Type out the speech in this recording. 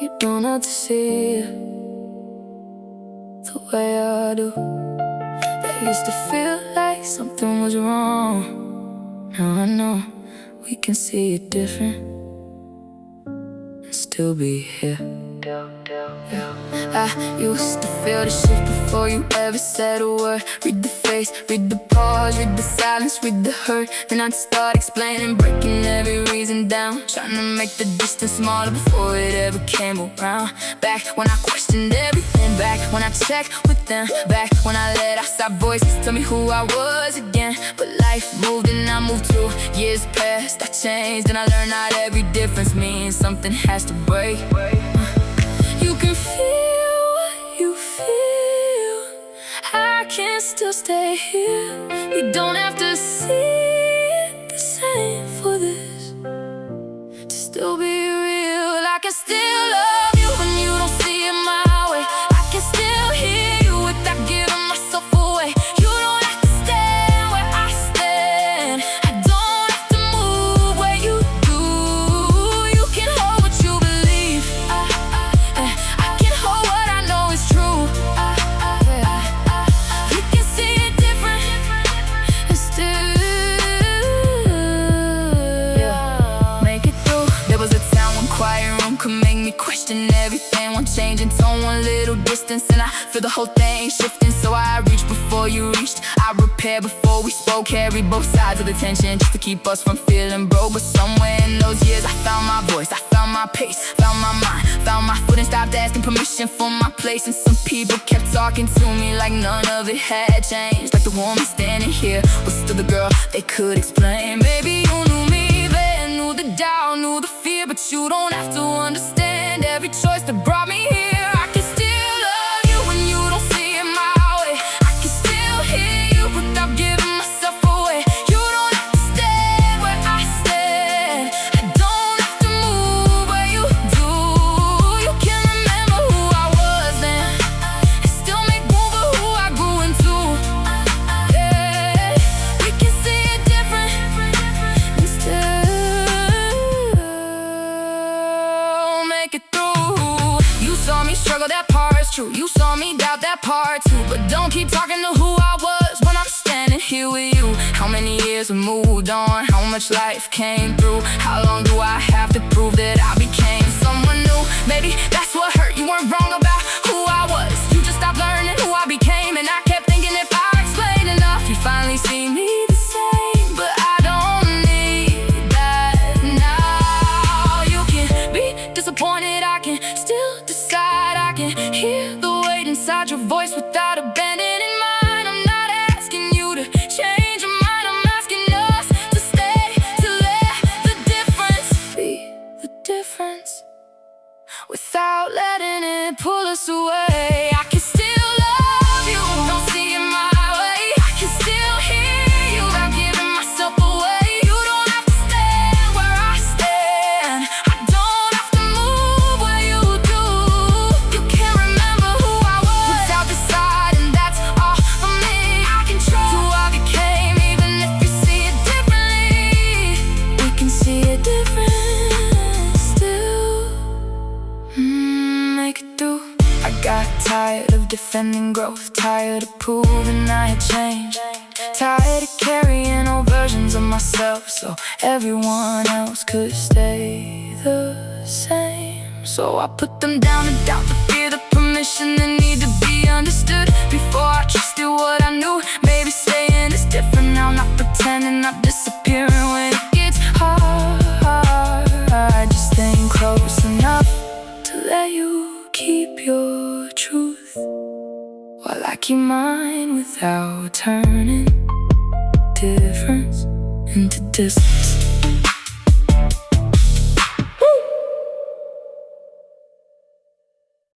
You don't have to see it the way I do. That used to feel like something was wrong. Now I know we can see it different and still be here. I used to feel the shift before you ever said a word. Read the face, read the pause, read the silence, read the hurt. Then I'd start explaining, breaking every reason down, trying to make the distance smaller before it ever came around. Back when I questioned everything, back when I checked with them, back when I let outside voices tell me who I was again. But life moved and I moved too. Years passed, I changed and I learned not every difference means something has to break. You can feel what you feel, I can still stay here. You don't have to see it the same for this to still be real. I can still love you when you don't see it my way. I can still hear you without giving myself away. You don't have to stand where I stand, I don't have to move where you do. You can hold what you believe, I can hold what I know is true. You can see it different and still make it through. There was a time when quiet room could make me question everything. One change in tone, one little distance, and I feel the whole thing shifting. So I reached before you reached, I repaired before we spoke. Carried both sides of the tension just to keep us from feeling broke. But somewhere in those years I found my voice, I found my pace, found my mind, found my foot, and stopped asking permission for my place. And some people kept talking to me like none of it had changed, like the woman standing here was still the girl they could explain. Baby, you knew me then, knew the doubt, knew the fear, but you don't have to understand every choice that brought me here. I can still love you when you don't see it my way. I can still hear you without giving myself away. You don't have to stand where I stand, I don't have to move where you do. You can remember who I was then and still make room for who I grew into. Yeah, we can see it different and still make it through. You saw me struggle, that part's true. You saw me doubt, that part too. But don't keep talking to who I was when I'm standing here with you. How many years have moved on? How much life came through? How long do I have to prove that I became someone new? Maybe that's what hurt. You weren't wrong about who I was, you just stopped learning who I became. And I kept thinking if I explain enough, you finally see me the same. But I don't need that now. You can be disappointed, I can still decide. I can hear the weight inside your voice without abandoning mine. I'm not asking you to change your mind, I'm asking us to stay, to let the difference be the difference without letting it pull us away. I can still love you, don't see it my way. I can still hear you without giving myself away. You don't have to stand where I stand, I don't have to move where you do. You can't remember who I was without deciding that's all for me. I can trust who I became even if you see it differently. We can see it different still. Make it through. I got tired of defending growth, tired of proving I had changed, tired of carrying old versions of myself so everyone else could stay the same. So I put them down, the doubt, the fear, the permission, the need to be understood. Before I trusted what I knew, maybe saying it's different now, not pretending, not disappearing when it gets hard. Just staying close enough to let you keep your truth while I keep mine without turning difference into distance.